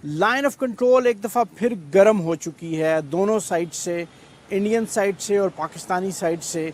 Line of control ایک دفعہ پھر گرم ہو چکی ہے. دونوں سائڈ سے, انڈین سائڈ سے اور پاکستانی سائڈ سے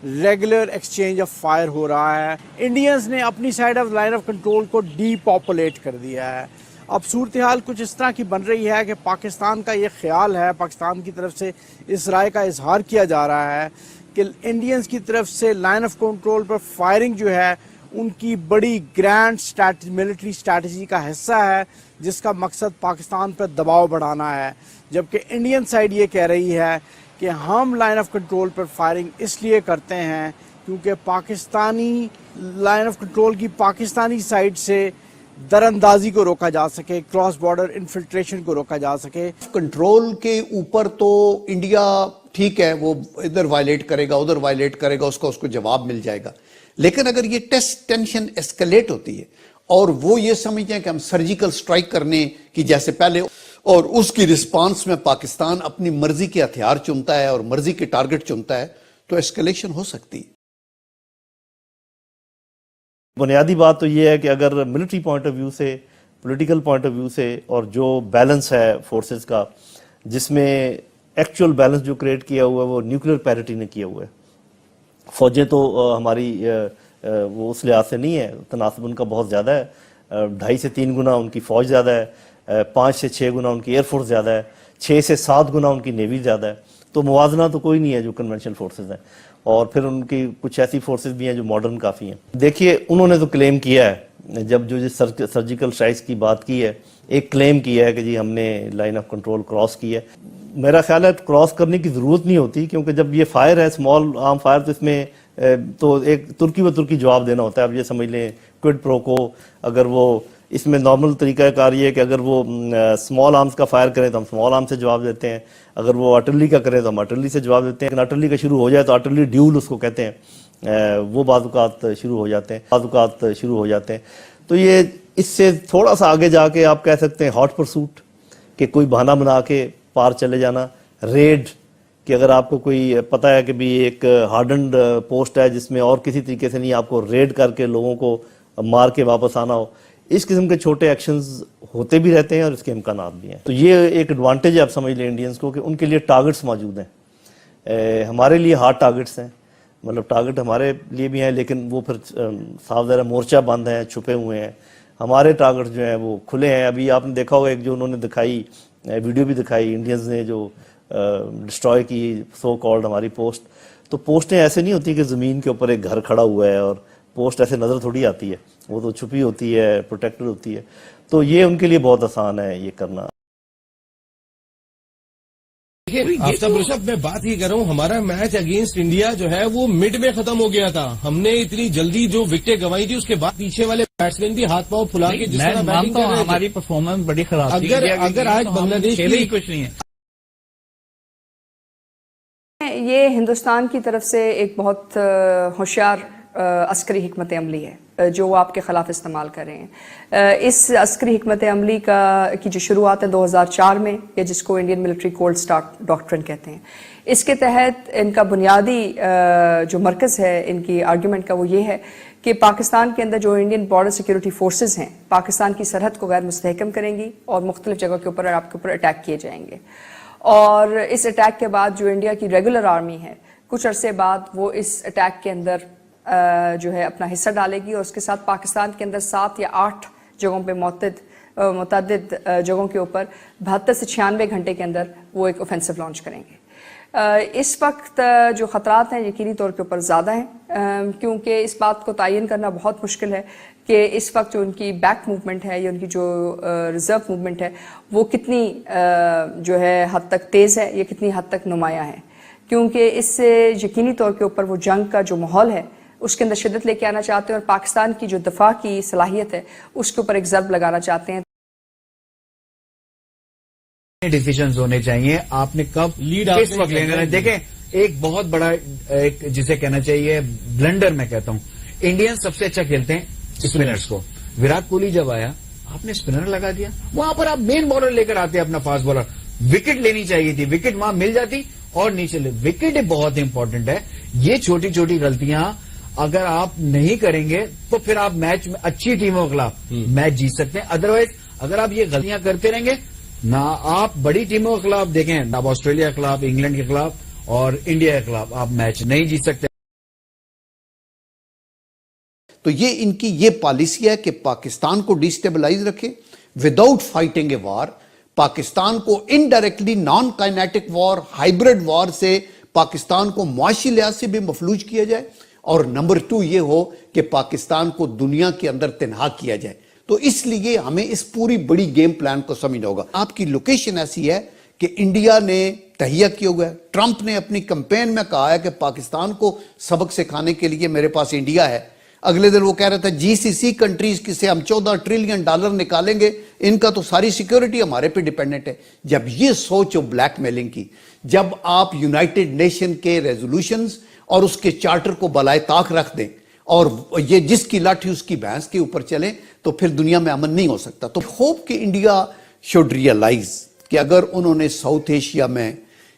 ریگولر ایکسچینج آف فائر ہو رہا ہے. انڈینز نے اپنی side of line of control کو ڈی پاپولیٹ کر دیا ہے. اب صورتحال کچھ اس طرح کی بن رہی ہے کہ پاکستان کا یہ خیال ہے, پاکستان کی طرف سے اس رائے کا اظہار کیا جا رہا ہے کہ انڈینز کی طرف سے لائن آف کنٹرول پر فائرنگ جو ہے ان کی بڑی گرینڈ ملٹری اسٹریٹجی کا حصہ ہے, جس کا مقصد پاکستان پر دباؤ بڑھانا ہے. جبکہ انڈین سائڈ یہ کہہ رہی ہے کہ ہم لائن آف کنٹرول پر فائرنگ اس لیے کرتے ہیں کیونکہ پاکستانی لائن آف کنٹرول کی پاکستانی سائڈ سے در اندازی کو روکا جا سکے, کراس بارڈر انفلٹریشن کو روکا جا سکے. کنٹرول کے اوپر تو انڈیا ٹھیک ہے, وہ ادھر وائلیٹ کرے گا ادھر وائلیٹ کرے گا, اس کو جواب مل جائے گا. لیکن اگر یہ ٹینشن ایسکلیٹ ہوتی ہے اور وہ یہ سمجھتے ہیں کہ ہم سرجیکل سٹرائک کرنے کی جیسے پہلے, اور اس کی رسپانس میں پاکستان اپنی مرضی کے ہتھیار چنتا ہے اور مرضی کے ٹارگٹ چنتا ہے, تو ایسکلیشن ہو سکتی ہے. بنیادی بات تو یہ ہے کہ اگر ملٹری پوائنٹ آف ویو سے, پولیٹیکل پوائنٹ آف ویو سے, اور جو بیلنس ہے فورسز کا, جس میں ایکچوئل بیلنس جو کریٹ کیا ہوا ہے وہ نیوکلیر پیرٹی نے کیا ہوا ہے. فوجیں تو ہماری وہ اس لحاظ سے نہیں ہے, تناسب ان کا بہت زیادہ ہے, 2.5 سے 3 گنا ان کی فوج زیادہ ہے, 5 سے 6 گنا ان کی ایئر فورس زیادہ ہے, 6 سے 7 گنا ان کی نیوی زیادہ ہے. تو موازنہ تو کوئی نہیں ہے جو کنونشنل فورسز ہیں. اور پھر ان کی کچھ ایسی فورسز بھی ہیں جو ماڈرن کافی ہیں. دیکھیے انہوں نے تو کلیم کیا ہے, جب جو سرجیکل اسٹرائکس کی بات کی ہے, ایک کلیم کیا ہے کہ جی ہم نے لائن آف کنٹرول کراس کی ہے. میرا خیال ہے کراس کرنے کی ضرورت نہیں ہوتی, کیونکہ جب یہ فائر ہے اسمال آرم فائر, تو اس میں تو ایک ترکی و ترکی جواب دینا ہوتا ہے. اب یہ سمجھ لیں کوئڈ پرو کو, اگر وہ اس میں نارمل طریقہ کار یہ ہے کہ اگر وہ اسمال آرمز کا فائر کریں تو ہم اسمال آرم سے جواب دیتے ہیں, اگر وہ آرٹلری کا کریں تو ہم آرٹلری سے جواب دیتے ہیں. لیکن آرٹلری کا شروع ہو جائے تو آرٹلری ڈیول اس کو کہتے ہیں, وہ بعض اوقات شروع ہو جاتے ہیں. تو یہ اس سے تھوڑا سا آگے جا کے آپ کہہ سکتے ہیں ہاٹ پرسوٹ, کہ کوئی بہانہ بنا کے پار چلے جانا. ریڈ, کہ اگر آپ کو کوئی پتہ ہے کہ بھی ایک ہارڈنڈ پوسٹ ہے جس میں اور کسی طریقے سے نہیں, آپ کو ریڈ کر کے لوگوں کو مار کے واپس آنا ہو. اس قسم کے چھوٹے ایکشنز ہوتے بھی رہتے ہیں اور اس کے امکانات بھی ہیں. تو یہ ایک ایڈوانٹیج ہے آپ سمجھ لیں انڈینز کو, کہ ان کے لیے ٹارگٹس موجود ہیں. ہمارے لیے ہارڈ ٹارگٹس ہیں, مطلب ٹارگٹ ہمارے لیے بھی ہیں لیکن وہ پھر صاف ظاہر مورچہ بند ہیں, چھپے ہوئے ہیں. ہمارے ٹارگٹ جو ہیں وہ کھلے ہیں. ابھی آپ نے دیکھا ہوگا ایک جو انہوں نے دکھائی ویڈیو بھی دکھائی, انڈینز نے جو ڈسٹروائے کی سو کالڈ ہماری پوسٹ. تو پوسٹیں ایسے نہیں ہوتی کہ زمین کے اوپر ایک گھر کھڑا ہوا ہے, اور پوسٹ ایسے نظر تھوڑی آتی ہے, وہ تو چھپی ہوتی ہے, پروٹیکٹڈ ہوتی ہے. تو یہ ان کے لیے بہت آسان ہے یہ کرنا. آفتاب رشب, میں بات یہ کر رہا ہوں, ہمارا میچ اگینسٹ انڈیا جو ہے وہ مڈ میں ختم ہو گیا تھا. ہم نے اتنی جلدی جو وکٹیں گنوائی تھی, اس کے بعد پیچھے والے بیٹسمین بھی ہاتھ پاؤں پھلا کے جس طرح بیٹنگ کر رہے تھے, ہماری پرفارمنس بڑی خراب تھی. اگر آج بنگلہ دیش کی کچھ نہیں ہے. یہ ہندوستان کی طرف سے ایک بہت ہوشیار عسکری حکمت عملی ہے جو وہ آپ کے خلاف استعمال کر رہے ہیں. اس عسکری حکمت عملی کی جو شروعات ہے 2004 میں, یا جس کو انڈین ملٹری کولڈ سٹارٹ ڈاکٹرن کہتے ہیں, اس کے تحت ان کا بنیادی جو مرکز ہے ان کی آرگیومنٹ کا وہ یہ ہے کہ پاکستان کے اندر جو انڈین بارڈر سیکیورٹی فورسز ہیں پاکستان کی سرحد کو غیر مستحکم کریں گی اور مختلف جگہ کے اوپر آپ کے اوپر اٹیک کیے جائیں گے. اور اس اٹیک کے بعد جو انڈیا کی ریگولر آرمی ہے کچھ عرصے بعد وہ اس اٹیک کے اندر جو ہے اپنا حصہ ڈالے گی, اور اس کے ساتھ پاکستان کے اندر 7 یا 8 جگہوں پہ متعدد جگہوں کے اوپر 72 سے 96 گھنٹے کے اندر وہ ایک اوفینسو لانچ کریں گے. اس وقت جو خطرات ہیں یقینی طور کے اوپر زیادہ ہیں, کیونکہ اس بات کو تعین کرنا بہت مشکل ہے کہ اس وقت جو ان کی بیک موومنٹ ہے یا ان کی جو ریزرو موومنٹ ہے وہ کتنی جو ہے حد تک تیز ہے یا کتنی حد تک نمایاں ہے, کیونکہ اس سے یقینی طور کے اوپر وہ جنگ کا جو ماحول ہے اس کے اندر شدت لے کے آنا چاہتے ہیں, اور پاکستان کی جو دفاع کی صلاحیت ہے اس کے اوپر ایک ضرب لگانا چاہتے ہیں. ڈیسیژنز ہونے چاہیے, آپ نے کب لیڈ کس وقت لینا ہے. دیکھیں ایک بہت بڑا ایک جسے کہنا چاہیے بلنڈر میں کہتا ہوں, انڈین سب سے اچھا کھیلتے ہیں اسپنرز کو. وراٹ کوہلی جب آیا آپ نے اسپنر لگا دیا, وہاں پر آپ مین بالر لے کر آتے اپنا فاسٹ بالر. وکٹ لینی چاہیے تھی, وکٹ وہاں مل جاتی اور نیچے لے. وکٹ بہت امپورٹنٹ ہے. یہ چھوٹی چھوٹی غلطیاں اگر آپ نہیں کریں گے تو پھر آپ میچ میں اچھی ٹیموں کے خلاف میچ جیت سکتے ہیں, ادروائز اگر آپ یہ غلطیاں کرتے رہیں گے نہ آپ بڑی ٹیموں کے خلاف دیکھیں، نہ آپ آسٹریلیا کے خلاف، انگلینڈ کے خلاف اور انڈیا کے خلاف آپ میچ نہیں جیت سکتے. تو یہ ان کی یہ پالیسی ہے کہ پاکستان کو ڈیسٹیبلائز رکھے وداؤٹ فائٹنگ اے وار. پاکستان کو انڈائریکٹلی نان کائنیٹک وار، ہائبرڈ وار سے پاکستان کو معاشی لحاظ سے بھی مفلوج کیا جائے، اور نمبر 2 یہ ہو کہ پاکستان کو دنیا کے اندر تنہا کیا جائے. تو اس لیے ہمیں اس پوری بڑی گیم پلان کو سمجھنا ہوگا. آپ کی لوکیشن ایسی ہے کہ انڈیا نے تہیہ کیا ہوا ہے. ٹرمپ نے اپنی کمپین میں کہا ہے کہ پاکستان کو سبق سکھانے کے لیے میرے پاس انڈیا ہے. اگلے دن وہ کہہ رہا تھا GCC کنٹریز کی سے ہم $14 ٹریلین نکالیں گے، ان کا تو ساری سیکیورٹی ہمارے پہ ڈیپینڈنٹ ہے. جب یہ سوچ ہو بلیک میلنگ کی، جب آپ یونائٹڈ نیشن کے ریزولوشنز اور اس کے چارٹر کو بالائے طاق رکھ دیں اور یہ جس کی لاٹھی اس کی بھینس کے اوپر چلیں، تو پھر دنیا میں امن نہیں ہو سکتا. تو ہوپ کہ انڈیا شوڈ ریئلائز کہ اگر انہوں نے ساؤتھ ایشیا میں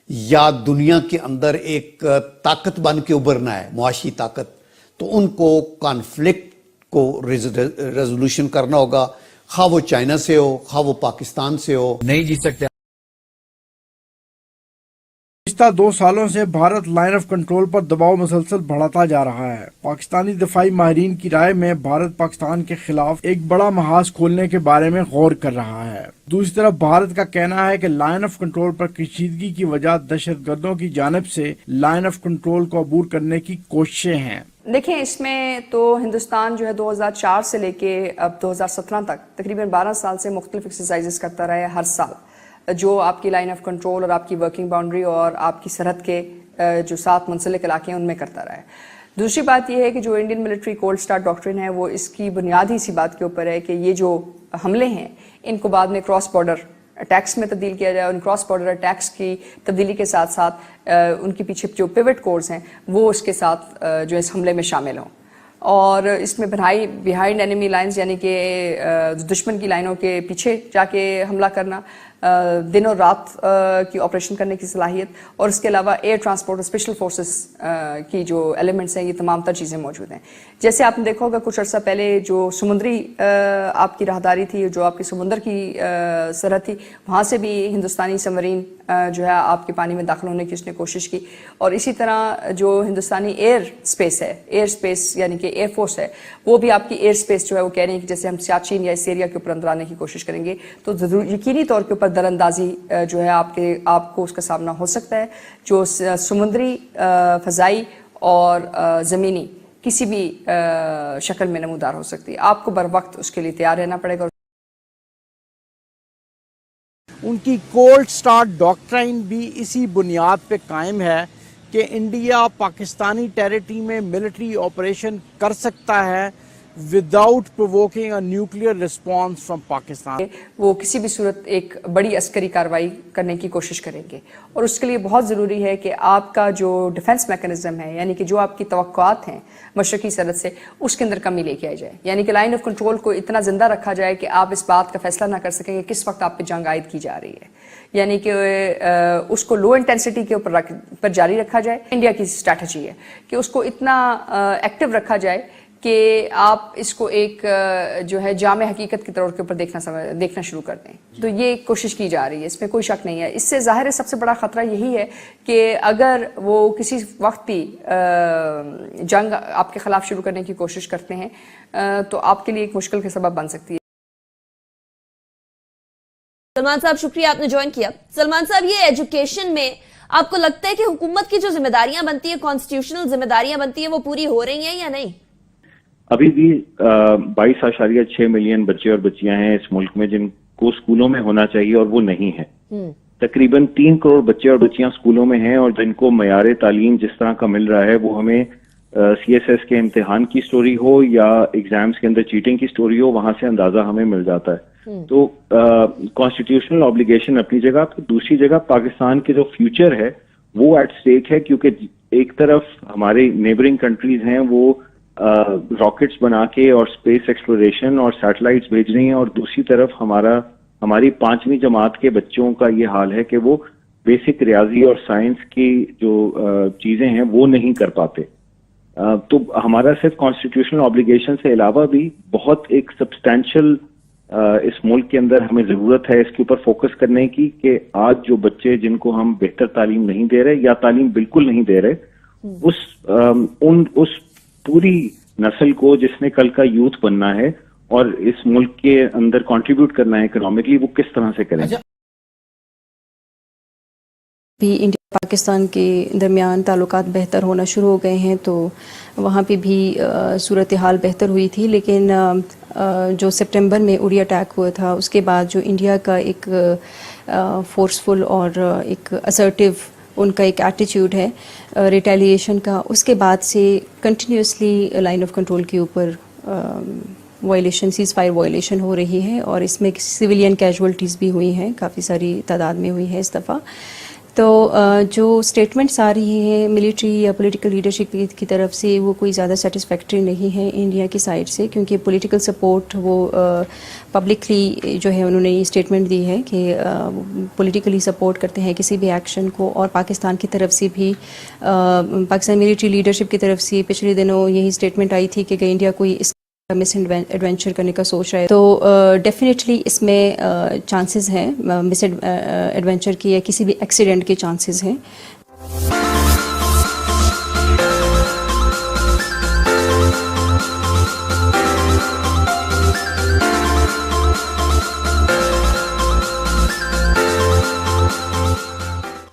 یا دنیا کے اندر ایک طاقت بن کے ابھرنا ہے، معاشی طاقت، تو ان کو کانفلکٹ کو ریزولوشن کرنا ہوگا، خواہ وہ چائنا سے ہو، خواہ وہ پاکستان سے ہو. نہیں جیت سکتے. گزشتہ 2 سالوں سے بھارت لائن آف کنٹرول پر دباؤ مسلسل بڑھاتا جا رہا ہے. پاکستانی دفاعی ماہرین کی رائے میں بھارت پاکستان کے خلاف ایک بڑا محاذ کھولنے کے بارے میں غور کر رہا ہے. دوسری طرف بھارت کا کہنا ہے کہ لائن آف کنٹرول پر کشیدگی کی وجہ دہشت گردوں کی جانب سے لائن آف کنٹرول کو عبور کرنے کی کوششیں ہیں. دیکھیں، اس میں تو ہندوستان جو ہے 2004 سے لے کے اب 2017 تک تقریباً 12 سال سے مختلف ایکسرسائزز کرتا رہا ہے ہر سال، جو آپ کی لائن آف کنٹرول اور آپ کی ورکنگ باؤنڈری اور آپ کی سرحد کے جو ساتھ منسلک علاقے ہیں ان میں کرتا رہا ہے. دوسری بات یہ ہے کہ جو انڈین ملٹری کولڈ سٹارٹ ڈاکٹرن ہے وہ اس کی بنیادی اسی بات کے اوپر ہے کہ یہ جو حملے ہیں ان کو بعد میں کراس بارڈر اٹیکس میں تبدیل کیا جائے، اور ان کراس بارڈر اٹیکس کی تبدیلی کے ساتھ ساتھ ان کے پیچھے جو پیوٹ کورز ہیں وہ اس کے ساتھ جو اس حملے میں شامل ہوں. اور اس میں بیہائنڈ اینیمی لائنز یعنی کہ دشمن کی لائنوں کے پیچھے جا کے حملہ کرنا، دن اور رات کی آپریشن کرنے کی صلاحیت، اور اس کے علاوہ ایئر ٹرانسپورٹ اور اسپیشل فورسز کی جو ایلیمنٹس ہیں، یہ تمام تر چیزیں موجود ہیں. جیسے آپ نے دیکھا ہوگا کچھ عرصہ پہلے جو سمندری آپ کی راہداری تھی، جو آپ کی سمندر کی سرحد تھی، وہاں سے بھی ہندوستانی سبمرین جو ہے آپ کے پانی میں داخل ہونے کی اس نے کوشش کی. اور اسی طرح جو ہندوستانی ایئر اسپیس ہے، ایئر اسپیس یعنی کہ ایئر فورس ہے، وہ بھی آپ کی ایئر اسپیس جو ہے وہ کہہ رہے ہیں کہ جیسے ہم سیاچین یا اس ایریا کے اوپر اندر آنے کی کوشش کریں گے تو یقینی طور کے اوپر در اندازی جو ہے آپ کو اس کا سامنا ہو سکتا ہے، جو سمندری، فضائی اور زمینی کسی بھی شکل میں نمودار ہو سکتی ہے. آپ کو بر وقت اس کے لیے تیار رہنا پڑے گا. ان کی کولڈ سٹارٹ ڈاکٹرائن بھی اسی بنیاد پہ قائم ہے کہ انڈیا پاکستانی ٹیریٹری میں ملٹری آپریشن کر سکتا ہے without provoking a nuclear response from Pakistan. وہ کسی بھی صورت ایک بڑی عسکری کارروائی کرنے کی کوشش کریں گے، اور اس کے لیے بہت ضروری ہے کہ آپ کا جو ڈیفنس میکانزم ہے، یعنی کہ جو آپ کی توقعات ہیں مشرقی سرحد سے، اس کے اندر کمی لے کے آئی جائے. یعنی کہ لائن آف کنٹرول کو اتنا زندہ رکھا جائے کہ آپ اس بات کا فیصلہ نہ کر سکیں کہ کس وقت آپ پہ جنگ عائد کی جا رہی ہے. یعنی کہ اس کو لو انٹینسٹی کے اوپر جاری رکھا جائے. انڈیا کی اسٹریٹجی ہے کہ اس کو اتنا ایکٹیو رکھا جائے کہ آپ اس کو ایک جو ہے جامع حقیقت کے طور کے اوپر دیکھنا شروع کر دیں. تو یہ کوشش کی جا رہی ہے، اس میں کوئی شک نہیں ہے. اس سے ظاہر ہے سب سے بڑا خطرہ یہی ہے کہ اگر وہ کسی وقت بھی جنگ آپ کے خلاف شروع کرنے کی کوشش کرتے ہیں تو آپ کے لیے ایک مشکل کا سبب بن سکتی ہے. سلمان صاحب شکریہ آپ نے جوائن کیا. سلمان صاحب، یہ ایجوکیشن میں آپ کو لگتا ہے کہ حکومت کی جو ذمہ داریاں بنتی ہیں، کانسٹیٹیوشنل ذمہ داریاں بنتی ہیں، وہ پوری ہو رہی ہیں یا نہیں؟ ابھی بھی 22.6 ملین بچے اور بچیاں ہیں اس ملک میں جن کو اسکولوں میں ہونا چاہیے اور وہ نہیں ہے. تقریباً 3 کروڑ بچے اور بچیاں اسکولوں میں ہیں اور جن کو معیار تعلیم جس طرح کا مل رہا ہے وہ ہمیں CSS کے امتحان کی سٹوری ہو یا ایگزامز کے اندر چیٹنگ کی سٹوری ہو، وہاں سے اندازہ ہمیں مل جاتا ہے. تو کانسٹیٹیوشنل آبلیگیشن اپنی جگہ، دوسری جگہ پاکستان کے جو فیوچر ہے وہ ایٹ سٹیک ہے، کیونکہ ایک طرف ہمارے نیبرنگ کنٹریز ہیں وہ راکٹس بنا کے اور اسپیس ایکسپلوریشن اور سیٹلائٹس بھیج رہی ہیں، اور دوسری طرف ہماری 5ویں جماعت کے بچوں کا یہ حال ہے کہ وہ بیسک ریاضی اور سائنس کی جو چیزیں ہیں وہ نہیں کر پاتے. تو ہمارا صرف کانسٹیٹیوشنل آبلیگیشن سے علاوہ بھی بہت ایک سبسٹینشل اس ملک کے اندر ہمیں ضرورت ہے اس کے اوپر فوکس کرنے کی کہ آج جو بچے جن کو ہم بہتر تعلیم نہیں دے رہے یا تعلیم بالکل نہیں دے رہے، اس پوری نسل کو جس نے کل کا یوتھ بننا ہے اور اس ملک کے اندر کنٹریبیوٹ کرنا ہے اکنامکلی، وہ کس طرح سے کریں. بھی انڈیا پاکستان کے درمیان تعلقات بہتر ہونا شروع ہو گئے ہیں، تو وہاں پہ بھی صورتحال بہتر ہوئی تھی، لیکن جو سپٹمبر میں اڑی اٹیک ہوا تھا اس کے بعد جو انڈیا کا ایک فورسفل اور ایک اسرٹیو ان کا ایک ایٹیٹیوڈ ہے ریٹیلیشن کا، اس کے بعد سے کنٹینیوسلی لائن آف کنٹرول کے اوپر وائلیشن، سیز فائر وائلیشن ہو رہی ہے، اور اس میں سویلین کیجولٹیز بھی ہوئی ہیں، کافی ساری تعداد میں ہوئی ہے اس دفعہ. تو جو اسٹیٹمنٹس آ رہی ہیں ملٹری یا پولیٹیکل لیڈرشپ کی طرف سے، وہ کوئی زیادہ سیٹسفیکٹری نہیں ہے انڈیا کی سائڈ سے، کیونکہ پولیٹیکل سپورٹ وہ پبلکلی جو ہے انہوں نے یہ اسٹیٹمنٹ دی ہے کہ پولیٹیکلی سپورٹ کرتے ہیں کسی بھی ایکشن کو، اور پاکستان کی طرف سے بھی پاکستان ملٹری لیڈرشپ کی طرف سے پچھلے دنوں یہی اسٹیٹمنٹ آئی تھی کہ انڈیا کوئی اس مس ایڈونچر کرنے کا سوچ رہا ہے. تو ڈیفینیٹلی اس میں چانسز ہیں مس ایڈونچر کی یا کسی بھی ایکسیڈنٹ کے چانسز ہیں.